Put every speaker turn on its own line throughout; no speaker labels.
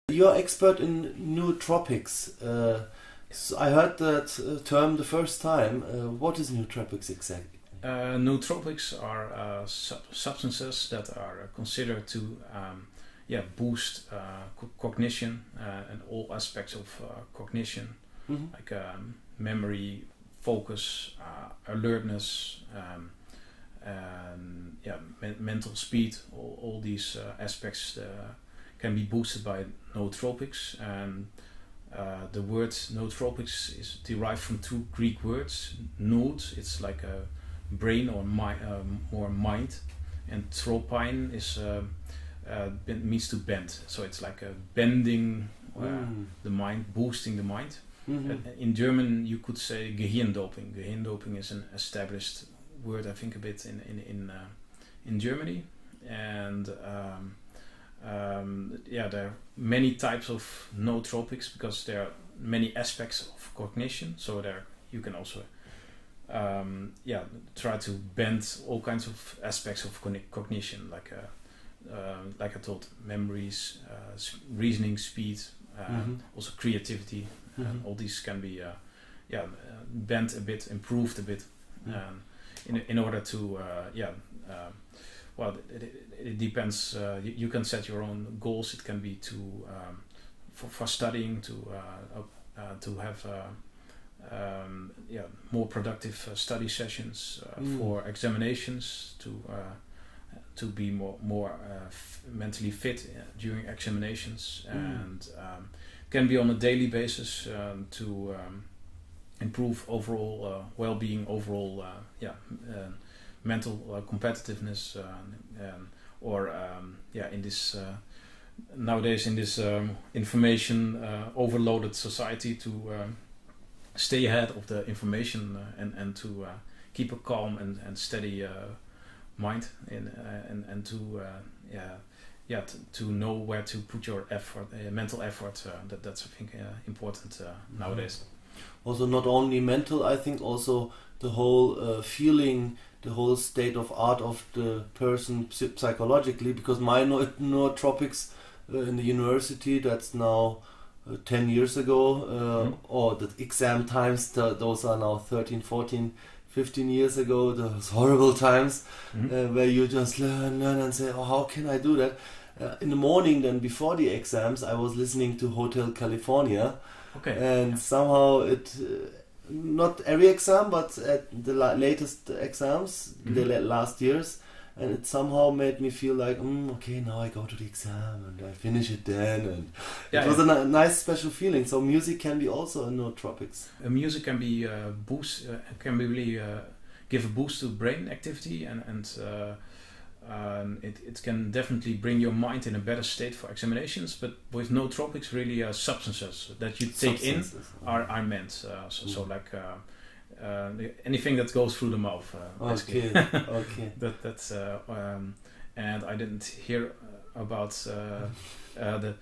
You're expert in nootropics. So I heard that term the first time. What is nootropics exactly?
Nootropics are substances that are considered to boost cognition and all aspects of cognition, like memory, focus, alertness, mental speed. All these aspects can be boosted by nootropics, and the word nootropics is derived from two Greek words. Noot, it's like a brain or more mind, and tropine is means to bend. So it's like a bending the mind, boosting the mind. In German, you could say Gehirndoping. Gehirndoping is an established word, I think, a bit in Germany, and there are many types of nootropics because there are many aspects of cognition. So you can also try to bend all kinds of aspects of cognition, like I told, memories, reasoning speed, also creativity, and all these can be bent a bit, improved a bit, in order to it depends. You can set your own goals. It can be for studying, to have more productive study sessions, for examinations, to be more mentally fit during examinations, and can be on a daily basis to improve overall well-being, overall mental competitiveness, in this nowadays in this information overloaded society, to stay ahead of the information and to keep a calm and steady mind, and to know where to put your effort, mental effort. That's I think important nowadays.
Also, not only mental, I think also the whole feeling, the whole state of art of the person psychologically, because my nootropics in the university, that's now 10 years ago, or the exam times, those are now 13, 14, 15 years ago, those horrible times where you just learn and say, oh, how can I do that? In the morning, then before the exams, I was listening to Hotel California, and somehow it, not every exam, but at the latest exams, the last years, and it somehow made me feel like, okay, now I go to the exam and I finish it then, and it was a nice special feeling. So music can be also a nootropics.
Music can be can be really give a boost to brain activity, and it can definitely bring your mind in a better state for examinations. But with nootropics, really substances that you take in are meant. So like anything that goes through the mouth.
Okay.
That's and I didn't hear about the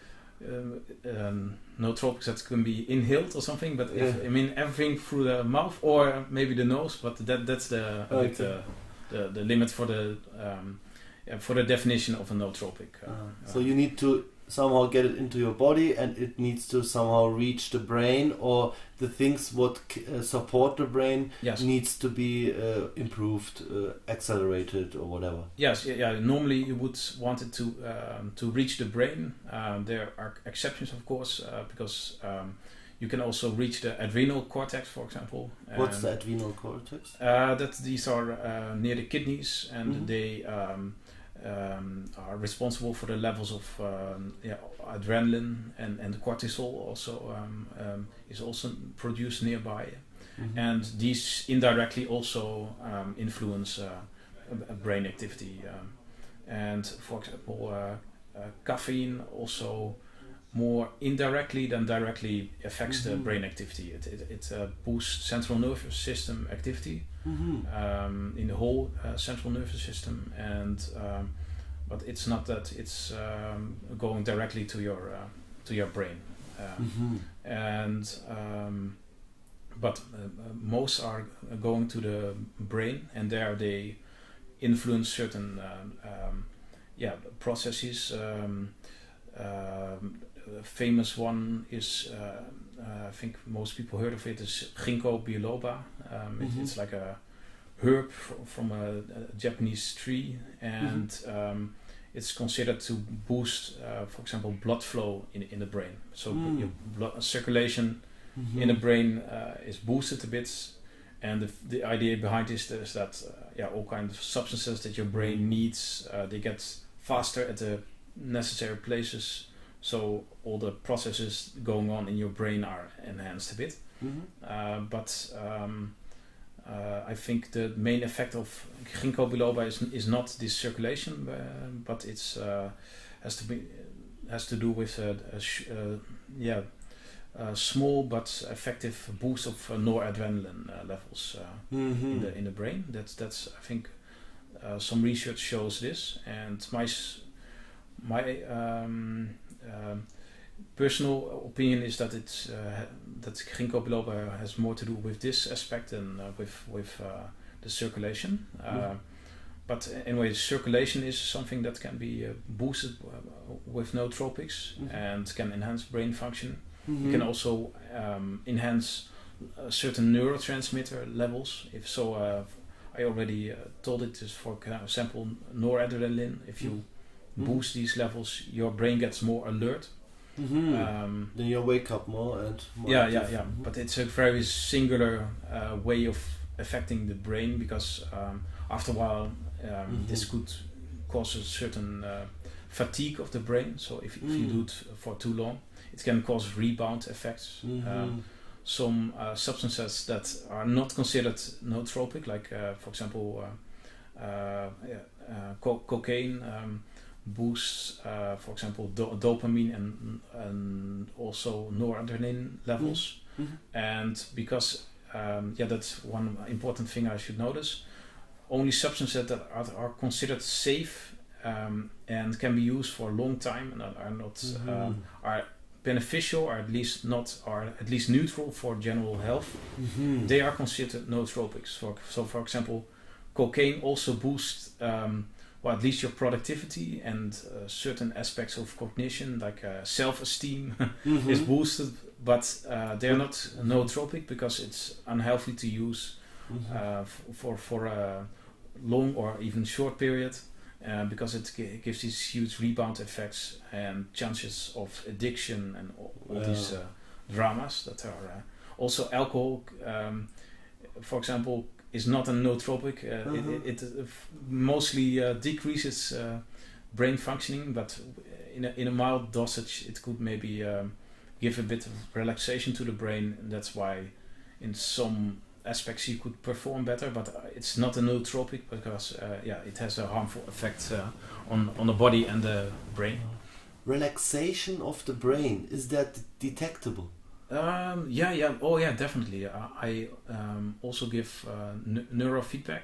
nootropics that can be inhaled or something. But I mean everything through the mouth or maybe the nose. But that's the limit for the definition of a nootropic.
So you need to somehow get it into your body, and it needs to somehow reach the brain, or the things what support the brain needs to be improved, accelerated, or whatever.
Yes, normally you would want it to reach the brain. There are exceptions, of course, because you can also reach the adrenal cortex, for example.
What's the adrenal cortex?
These are near the kidneys, and they are responsible for the levels of adrenaline, and cortisol also is also produced nearby, and these indirectly also influence brain activity, and for example caffeine also more indirectly than directly affects the brain activity. It boosts central nervous system activity in the whole central nervous system, and but it's not that it's going directly to your brain, and but most are going to the brain, and there they influence certain processes famous one is, I think most people heard of it, is ginkgo biloba. It's like a herb from a Japanese tree, and it's considered to boost, for example, blood flow in the brain. So your blood circulation in the brain is boosted a bit, and the idea behind this is that all kinds of substances that your brain needs, they get faster at the necessary places, so all the processes going on in your brain are enhanced a bit. I think the main effect of ginkgo biloba is not this circulation, but it's has to do with a small but effective boost of noradrenaline levels in the brain. That's I think some research shows this, and my personal opinion is that it's that ginkgo biloba has more to do with this aspect than with the circulation. But anyway, circulation is something that can be boosted with nootropics and can enhance brain function. You can also enhance certain neurotransmitter levels. If so, I already told it is, for example, noradrenaline. If you boost these levels, your brain gets more alert.
Then you wake up more and more active.
But it's a very singular way of affecting the brain, because after a while this could cause a certain fatigue of the brain. So if you do it for too long, it can cause rebound effects. Some substances that are not considered nootropic, like for example cocaine, boosts, for example, dopamine and also noradrenaline levels. And because that's one important thing I should notice. Only substances that are considered safe and can be used for a long time and are not are beneficial, or at least neutral for general health. They are considered nootropics. So, for example, cocaine also boosts, at least your productivity and certain aspects of cognition, like self-esteem, is boosted. But they are not nootropic because it's unhealthy to use for a long or even short period. Because it gives these huge rebound effects and chances of addiction and all these dramas that are also alcohol, for example, is not a nootropic. It mostly decreases brain functioning, but in a mild dosage it could maybe give a bit of relaxation to the brain, and that's why in some aspects you could perform better, but it's not a nootropic because it has a harmful effect on the body and the brain.
Relaxation of the brain, is that detectable?
Definitely. I also give neurofeedback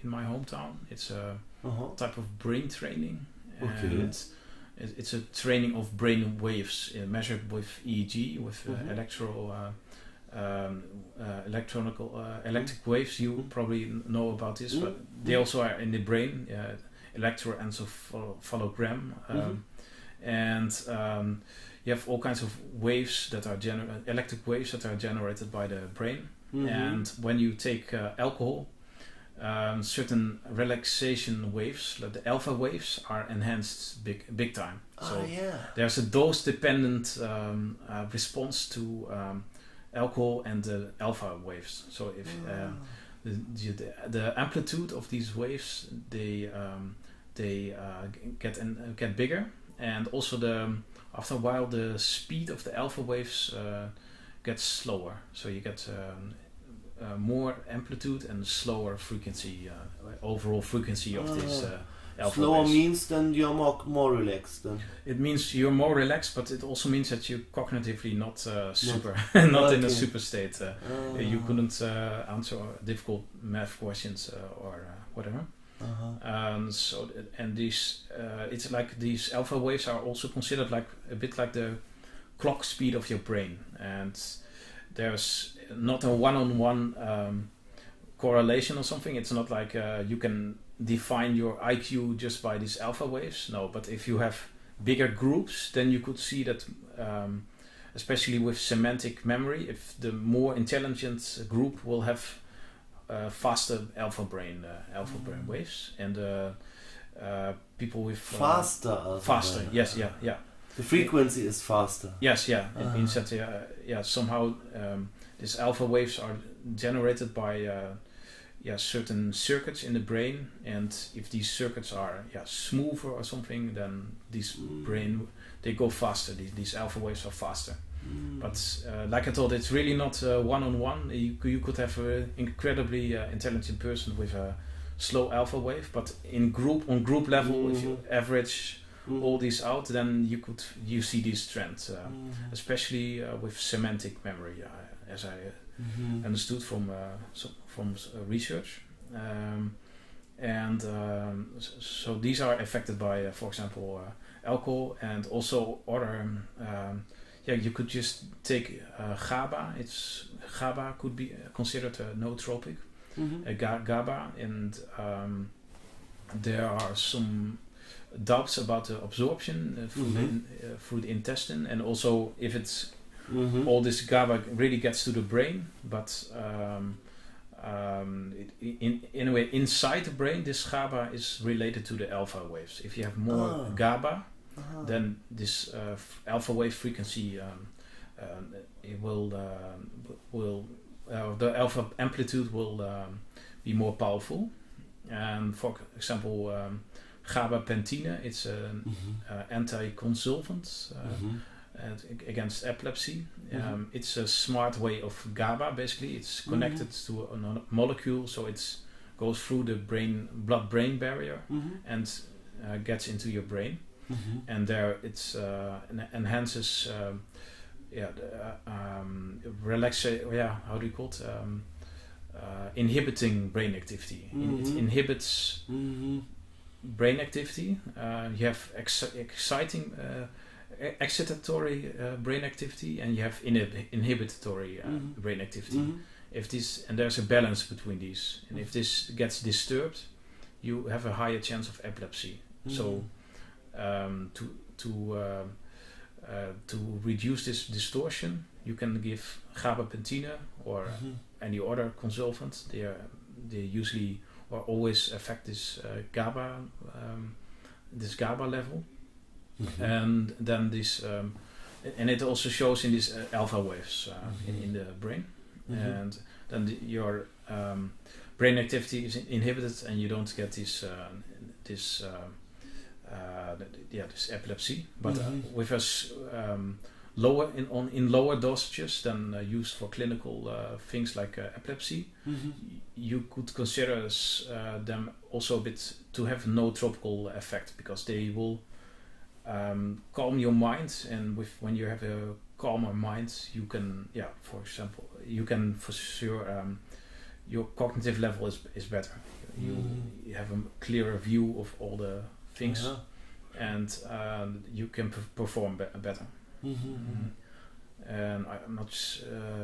in my hometown. It's a type of brain training, and it's a training of brain waves measured with EEG, with electric waves. You probably know about this, but they also are in the brain, electroencephalogram, and you have all kinds of waves that are electric waves that are generated by the brain. And when you take alcohol, certain relaxation waves, like the alpha waves, are enhanced big time. So there's a dose-dependent response to alcohol and the alpha waves. So if the amplitude of these waves, they get bigger, and also after a while the speed of the alpha waves gets slower. So you get more amplitude and slower frequency, overall frequency of this alpha
slower
waves.
Means then you're more relaxed then.
It means you're more relaxed, but it also means that you're cognitively not super, not in a super state. You couldn't answer difficult math questions or whatever. It's like these alpha waves are also considered like a bit like the clock speed of your brain, and there's not a one-on-one correlation or something. It's not like you can define your IQ just by these alpha waves. No, but if you have bigger groups, then you could see that, especially with semantic memory, if the more intelligent group will have faster alpha brain waves, and people with
faster alpha
faster
brain.
yes, yeah.
The frequency is faster.
Yes, yeah. It means that somehow these alpha waves are generated by certain circuits in the brain, and if these circuits are smoother or something, then these brain, they go faster. These alpha waves are faster. But like I thought, it's really not one-on-one. You could have an incredibly intelligent person with a slow alpha wave, but on group level, if you average all these out, then you see these trends, especially with semantic memory, as I understood from research, so these are affected by, for example, alcohol, and also other. You could just take GABA. GABA could be considered a nootropic, GABA, and there are some doubts about the absorption through the intestine, and also if it's all this GABA really gets to the brain, but in a way inside the brain, this GABA is related to the alpha waves. If you have more GABA, then this alpha wave frequency it will the alpha amplitude will be more powerful. And for example, gabapentine, it's an anti-convulsant against epilepsy. It's a smart way of GABA. Basically, it's connected to a molecule, so it goes through the blood-brain barrier and gets into your brain. And there it enhances how do you call it? Inhibiting brain activity. It inhibits brain activity. You have exciting excitatory brain activity, and you have inhibitory brain activity. And there's a balance between these, and if this gets disturbed, you have a higher chance of epilepsy. So to reduce this distortion, you can give gabapentine or any other consultant. They usually or always affect this GABA level, and then this and it also shows in these alpha waves in the brain, and then your brain activity is inhibited, and you don't get this epilepsy. But with us lower in lower dosages than used for clinical things like epilepsy, you could consider them also a bit to have no tropical effect, because they will calm your mind, and when you have a calmer mind, you can for example, you can for sure your cognitive level is better. You have a clearer view of all the things, and you can perform better. And I'm not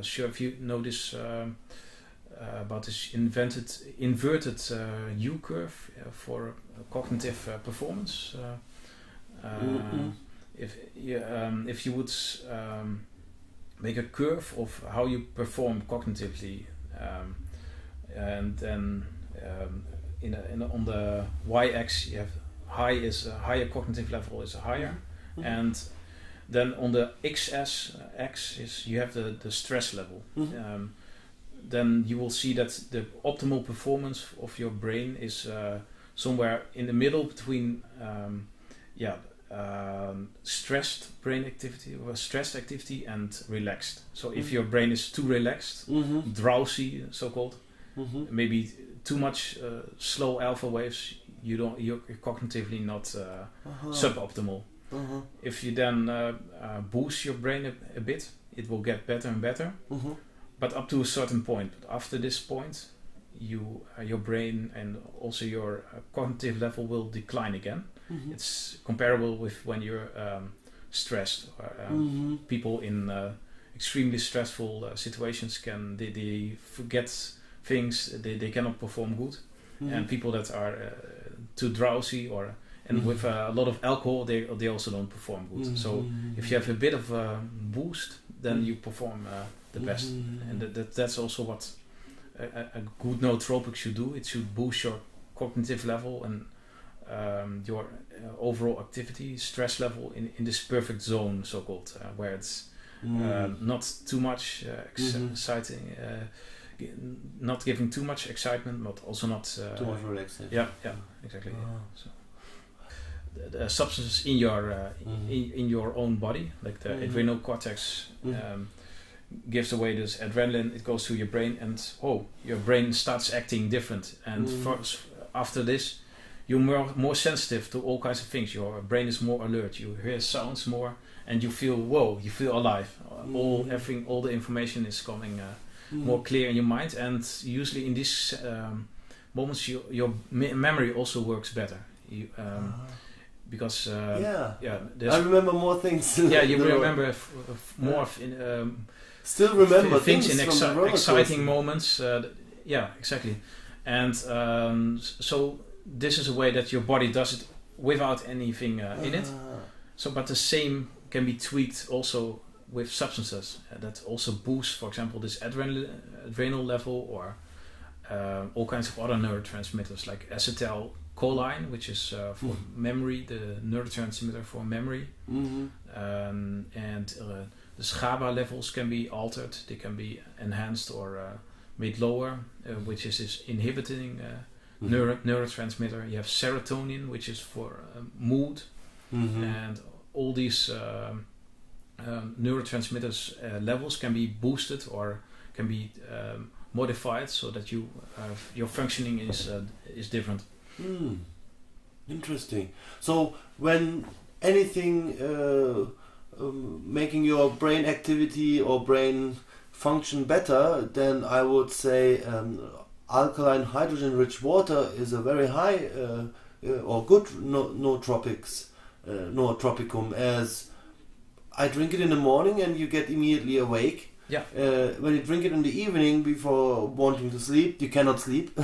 sure if you know this about this inverted U curve for cognitive performance. If you would make a curve of how you perform cognitively, and then on the y-axis you have higher cognitive level is higher, and then on the x-axis you have the stress level. Then you will see that the optimal performance of your brain is somewhere in the middle between stressed brain activity or stressed activity and relaxed. So if your brain is too relaxed, drowsy, so-called, maybe too much slow alpha waves, you're cognitively not suboptimal. If you then boost your brain a bit, it will get better and better, but up to a certain point. But after this point, your brain and also your cognitive level will decline again. It's comparable with when you're stressed. People in extremely stressful situations they forget things, they cannot perform good, and people that are too drowsy or And with a lot of alcohol, they also don't perform good. So if you have a bit of a boost, then you perform the best. And that's also what a good nootropic should do. It should boost your cognitive level and your overall activity, stress level in this perfect zone, so-called, where it's not too much exciting, not giving too much excitement, but also not
too much relaxation.
Yeah, exactly. So the substances in your in your own body, like the adrenal cortex, gives away this adrenaline. It goes to your brain, and your brain starts acting different. And after this, you're more sensitive to all kinds of things. Your brain is more alert. You hear sounds more, and you feel you feel alive. All the information is coming more clear in your mind. And usually in these moments, your memory also works better. Because
I remember more things.
You remember more.
Still remember
things in exciting
moments.
moments. Exactly. And so this is a way that your body does it without anything in it. So, but the same can be tweaked also with substances that also boost, for example, this adrenal level, or all kinds of other neurotransmitters like acetylcholine, which is for memory, the neurotransmitter for memory, and the GABA levels can be altered. They can be enhanced or made lower, which is this inhibiting neurotransmitter. You have serotonin, which is for mood, and all these neurotransmitters levels can be boosted or can be modified so that your functioning is different.
Interesting. So when anything making your brain activity or brain function better, then I would say alkaline hydrogen-rich water is a very high or good nootropicum, as I drink it in the morning and you get immediately awake. When you drink it in the evening before wanting to sleep, you cannot sleep.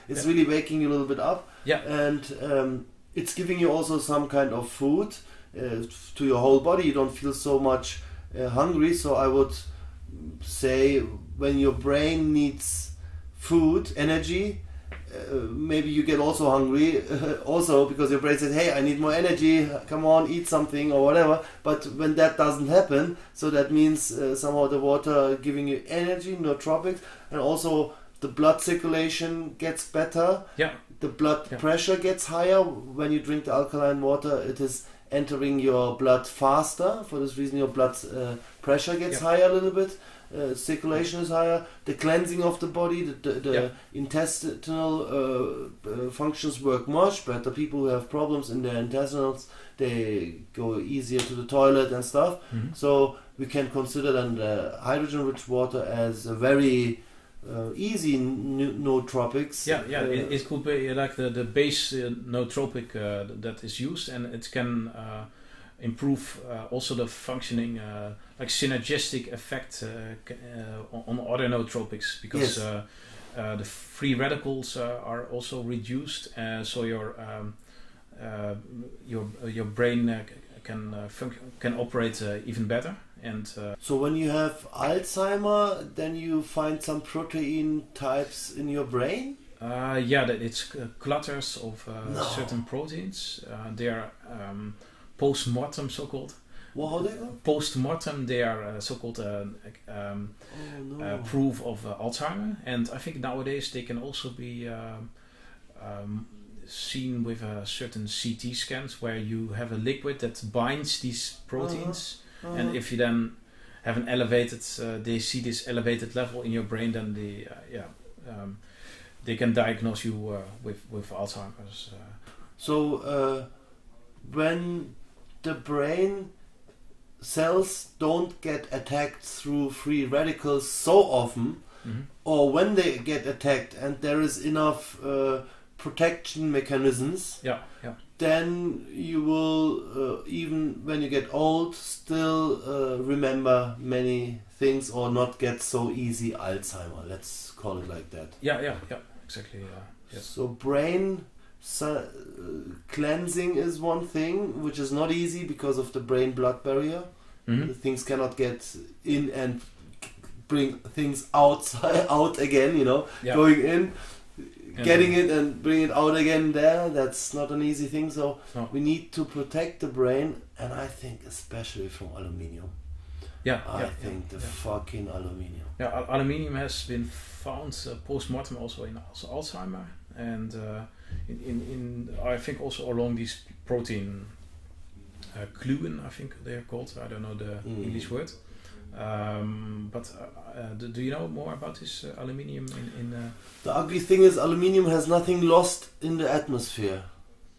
It's really waking you a little bit up. And it's giving you also some kind of food to your whole body. You don't feel so much hungry. So I would say when your brain needs food, energy, maybe you get also hungry also because your brain says, hey, I need more energy, come on, eat something or whatever. But when that doesn't happen, so that means somehow the water giving you energy, nootropics, and also the blood circulation gets better. The blood pressure gets higher. When you drink the alkaline water, it is entering your blood faster. For this reason, your blood pressure gets higher a little bit. Circulation is higher. The cleansing of the body, the intestinal functions work much better. People who have problems in their intestinals, they go easier to the toilet and stuff. So we can consider then the hydrogen-rich water as a very easy nootropics.
It could be like the base nootropic that is used, and it can improve also the functioning, like synergistic effect on other nootropics, because the free radicals are also reduced, so your brain can operate even better. And
so when you have Alzheimer, then you find some protein types in your brain?
It's clutters of certain proteins. They are post-mortem, so-called.
What are they?
Post-mortem, they are so-called proof of Alzheimer. And I think nowadays they can also be seen with certain CT scans, where you have a liquid that binds these proteins. And if you then have an elevated, they see this elevated level in your brain, then they can diagnose you with Alzheimer's.
So when the brain cells don't get attacked through free radicals so often, or when they get attacked and there is enough protection mechanisms, then you will, even when you get old, still remember many things or not get so easy Alzheimer. Let's call it like that.
Exactly.
So brain cleansing is one thing, which is not easy because of the brain-blood barrier. Things cannot get in and bring things outside out again. You know, going in, getting it and bring it out again. That's not an easy thing. So we need to protect the brain, and I think especially from aluminium. I think the fucking aluminium.
Yeah, aluminium has been found post-mortem also in Alzheimer, and in I think also along these protein gluon, I think they are called. I don't know the English word. But do you know more about this aluminium in
The ugly thing is aluminium has nothing lost in the atmosphere.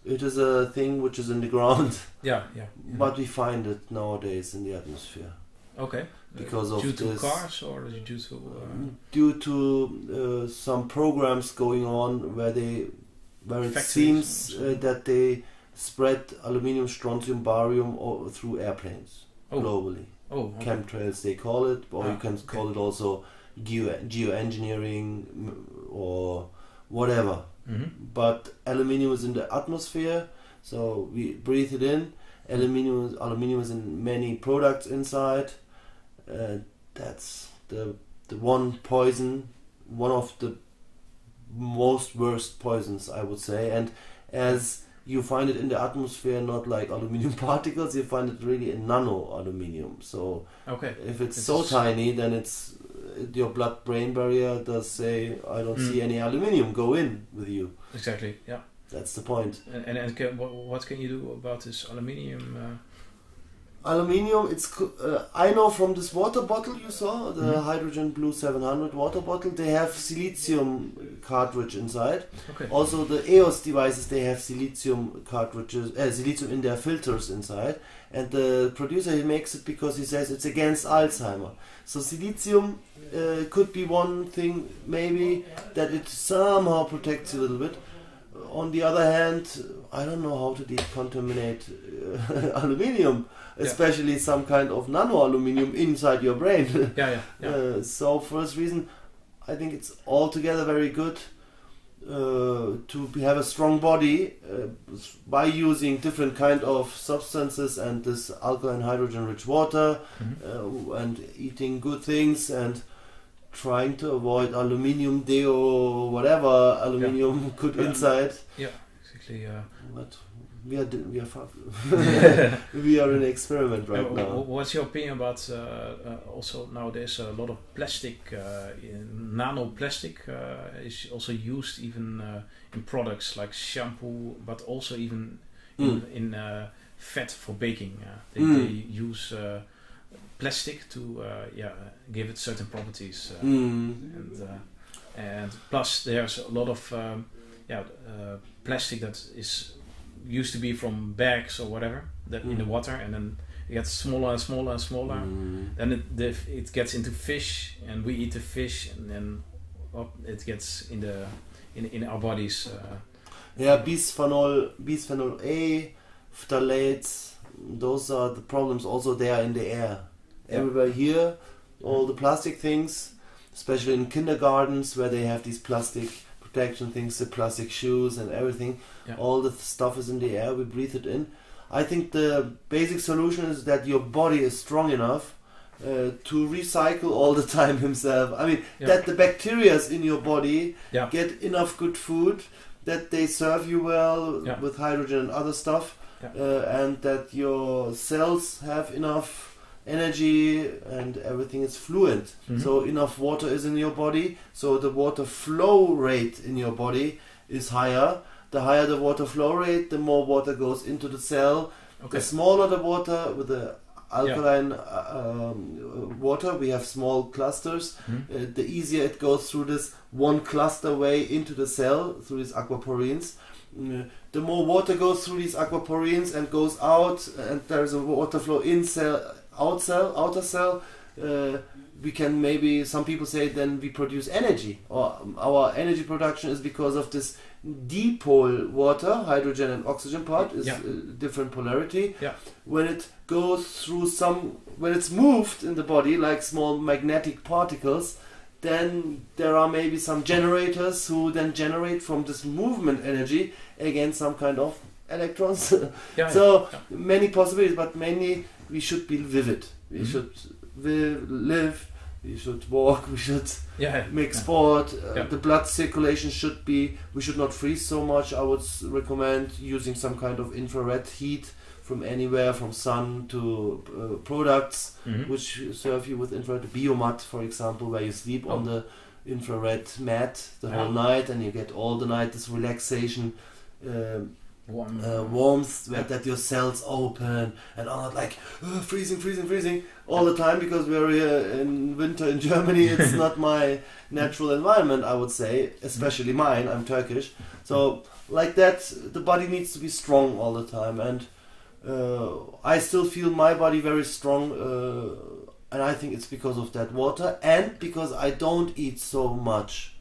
It is a thing which is in the ground. But we find it nowadays in the atmosphere.
Okay.
Because of
due to
this,
cars, or is it
due to some programs going on where it seems that they spread aluminium, strontium, barium through airplanes globally. Chemtrails they call it, or you can call it also geoengineering or whatever. But aluminium is in the atmosphere, so we breathe it in. Aluminium is in many products inside. That's the one poison, one of the most worst poisons, I would say. And as you find it in the atmosphere, not like aluminium particles, you find it really in nano aluminium. So if it's so tiny, then it's your blood-brain barrier does say, I don't see any aluminium, go in with you.
Exactly, yeah.
That's the point.
And what can you do about this aluminium?
Aluminium, I know from this water bottle you saw, the Hydrogen Blue 700 water bottle, they have silicium cartridge inside. Also the EOS devices, they have silicium cartridges, silicium in their filters inside. And the producer, he makes it because he says it's against Alzheimer. So silicium could be one thing, maybe, that it somehow protects you a little bit. On the other hand, I don't know how to decontaminate aluminium, especially some kind of nano aluminium inside your brain. So for this reason, I think it's altogether very good to have a strong body by using different kind of substances and this alkaline hydrogen rich water and eating good things and trying to avoid aluminium deo, whatever aluminium could inside.
Exactly.
But we are we are in an experiment right now.
What's your opinion about also nowadays a lot of plastic, nanoplastic is also used even in products like shampoo, but also even in fat for baking. They use plastic to give it certain properties, and plus there's a lot of plastic that is used to be from bags or whatever that in the water, and then it gets smaller and smaller and smaller. Then it gets into fish, and we eat the fish, and then it gets in our bodies. Bisphenol A, phthalates, those are the problems. Also, they are in the air. Everywhere here, all the plastic things, especially in kindergartens where they have these plastic protection things, the plastic shoes and everything, all the stuff is in the air, we breathe it in. I think the basic solution is that your body is strong enough to recycle all the time himself. I mean, that the bacteria in your body get enough good food, that they serve you well with hydrogen and other stuff, and that your cells have enough energy and everything is fluent. So enough water is in your body, so the water flow rate in your body is higher. The higher the water flow rate, the more water goes into the cell. The smaller the water with the alkaline water, we have small clusters, the easier it goes through this one cluster way into the cell through these aquaporins. The more water goes through these aquaporins and goes out, and there's a water flow in cell, outer cell, we can, maybe some people say, then we produce energy, or our energy production is because of this dipole water, hydrogen and oxygen part is different polarity. When it goes through when it's moved in the body like small magnetic particles,
then there are maybe some generators who then generate from this movement energy again some kind of electrons. Many possibilities, but mainly we should be vivid. We should live. We should walk. We should make sport. The blood circulation should be. We should not freeze so much. I would recommend using some kind of infrared heat from anywhere, from sun to products which serve you with infrared. Biomat, for example, where you sleep on the infrared mat the whole night, and you get all the night this relaxation. Warmth, that your cells open and are not like freezing all the time, because we're here in winter in Germany. It's not my natural environment, I would say, especially mine. I'm Turkish, so like that the body needs to be strong all the time, and I still feel my body very strong, and I think it's because of that water and because I don't eat so much.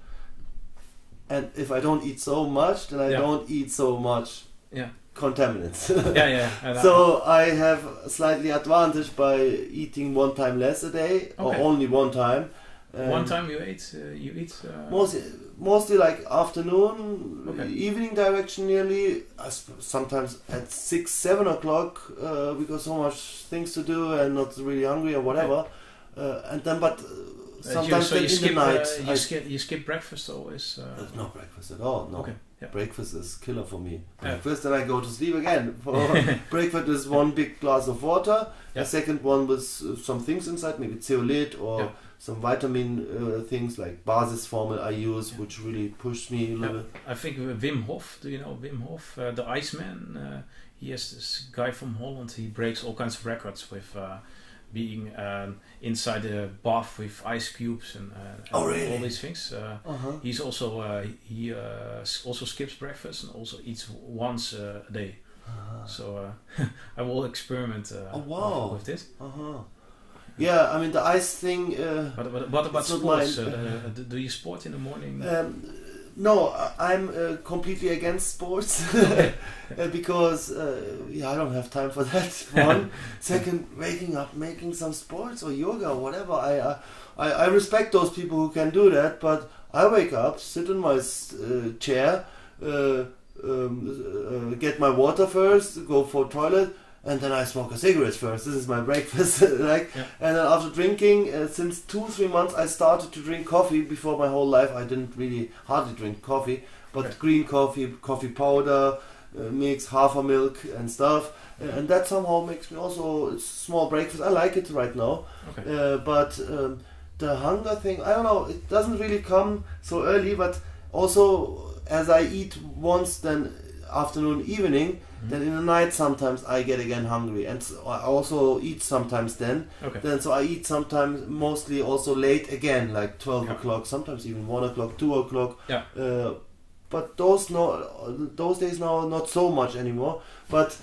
And if I don't eat so much, then I don't eat so much contaminants. So I have a slightly advantage by eating one time less a day, or only one time.
One time you eat?
Mostly like afternoon, evening direction nearly. Sometimes at 6, 7 o'clock because so much things to do and not really hungry or whatever. And then, but sometimes in the night.
You skip breakfast always?
No breakfast at all, no.
Okay. Yeah.
Breakfast is killer for me. Breakfast, then I go to sleep again. Breakfast is one big glass of water, a second one with some things inside, maybe zeolite or some vitamin things like basis formula I use, which really push me a little bit.
I think Wim Hof, do you know Wim Hof, the Iceman? He has this guy from Holland, he breaks all kinds of records with being inside a bath with ice cubes and all these things. He's also he also skips breakfast and also eats once a day. So I will experiment with this.
Yeah, I mean the ice thing.
But what about sports? Do you sport in the morning?
No, I'm completely against sports because I don't have time for that. One, second, waking up, making some sports or yoga or whatever. I respect those people who can do that, but I wake up, sit in my chair, get my water first, go for toilet, and then I smoke a cigarette first. This is my breakfast. And then after drinking, since 2-3 months, I started to drink coffee. Before my whole life, I didn't really hardly drink coffee, but green coffee, coffee powder, mix half a milk and stuff, and that somehow makes me also small breakfast. I like it right now, but the hunger thing, I don't know. It doesn't really come so early, but also as I eat once, then afternoon, evening. Then in the night sometimes I get again hungry, and so I also eat sometimes then. Then so I eat sometimes, mostly also late again, like 12 o'clock, sometimes even 1 o'clock, 2 o'clock. But those days now not so much anymore. But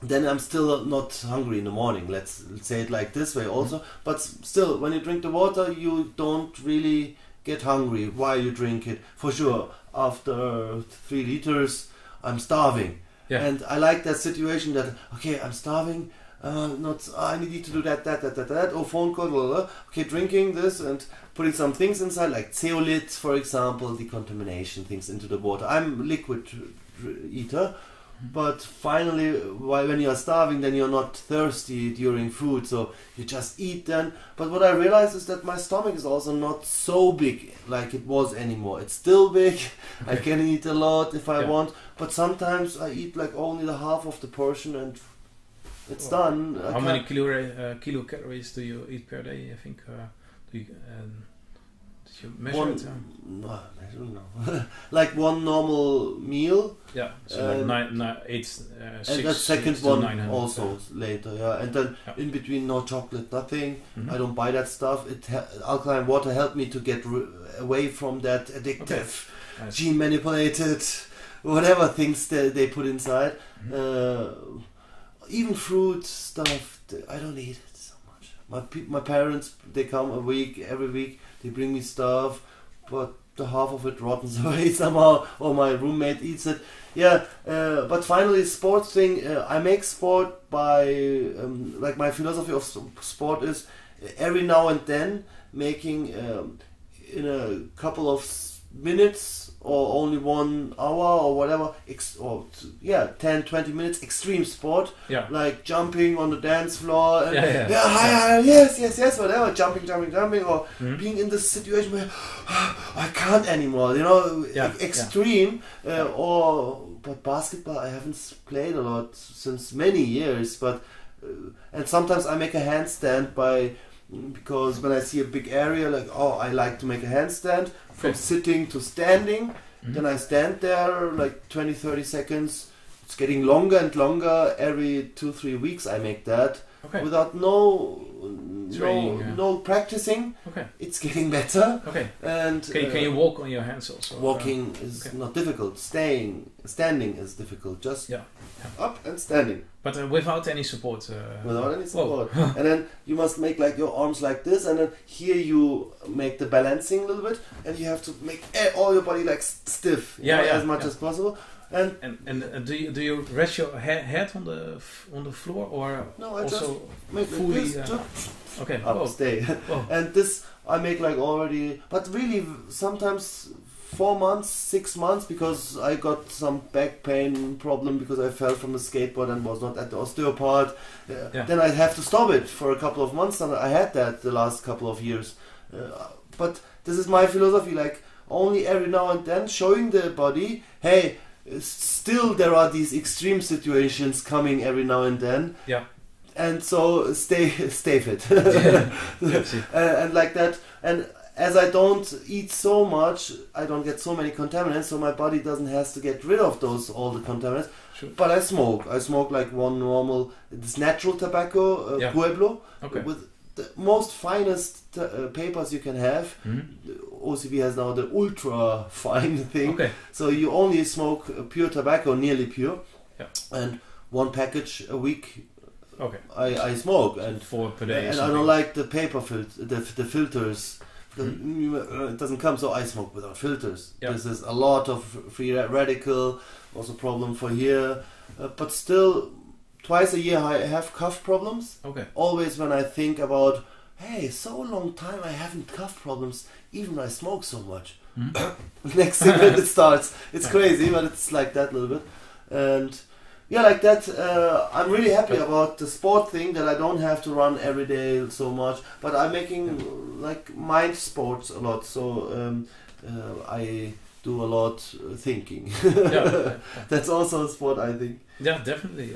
then I'm still not hungry in the morning. Let's say it like this way also. But still, when you drink the water, you don't really get hungry while you drink it. For sure, after 3 liters, I'm starving. And I like that situation that, okay, I'm starving, I need to do that, or phone call, blah, blah, blah. Okay, drinking this and putting some things inside, like zeolite, for example, decontamination things into the water. I'm a liquid eater, but finally, when you're starving, then you're not thirsty during food, so you just eat then. But what I realized is that my stomach is also not so big like it was anymore. It's still big. I can eat a lot if I want, but sometimes I eat like only the half of the portion and it's done.
How many kilocalories do you eat per day? I think do you measure it?
No, I don't know. Like one normal meal.
So like 6
and the second one
900,
also later. And then in between, no chocolate, nothing. I don't buy that stuff. Alkaline water helped me to get away from that addictive, gene manipulated, whatever things they put inside. Even fruit stuff, I don't eat it so much. My parents, they come every week. They bring me stuff, but the half of it rottens away somehow, or my roommate eats it. But finally, sports thing. I make sport by like my philosophy of sport is every now and then making in a couple of minutes or only 1 hour or whatever, 10, 20 minutes extreme sport, like jumping on the dance floor and yes, whatever, jumping, or being in this situation where I can't anymore, you know, extreme, but basketball I haven't played a lot since many years, but and sometimes I make a handstand because when I see a big area, like, I like to make a handstand from sitting to standing, then I stand there like 20-30 seconds. It's getting longer and longer. Every 2-3 weeks I make that without no practicing. It's getting better. And
can you walk on your hands also?
Walking is not difficult. Standing is difficult. Just up and standing.
But without any support.
Without any support. And then you must make like your arms like this, and then here you make the balancing a little bit, and you have to make all your body like stiff as much as possible. And
do you rest your head on the floor, or
no? I
also
just make
fully
like this,
up
stay. And this I make like already, but really sometimes 4 months, 6 months, because I got some back pain problem because I fell from the skateboard and was not at the osteopath. Then I have to stop it for a couple of months, and I had that the last couple of years. But this is my philosophy, like only every now and then showing the body, hey, still there are these extreme situations coming every now and then. And so stay fit. And like that. And as I don't eat so much, I don't get so many contaminants, so my body doesn't have to get rid of all the contaminants. But I smoke. I smoke like one normal, this natural tobacco, Pueblo, with the most finest papers you can have. OCB has now the ultra fine thing, so you only smoke pure tobacco, nearly pure, and 1 package a week. I smoke, and
4 per day.
And I don't like the paper the filters. It doesn't come, so I smoke without filters. This is a lot of free radical, also problem for here, but still twice a year I have cough problems. Always when I think about, hey, so long time I haven't cough problems, even I smoke so much. Next cigarette it starts. It's crazy, but it's like that a little bit. And like that, I'm really happy about the sport thing, that I don't have to run every day so much, but I'm making like mind sports a lot, so I do a lot thinking. That's also a sport, I think.
Definitely.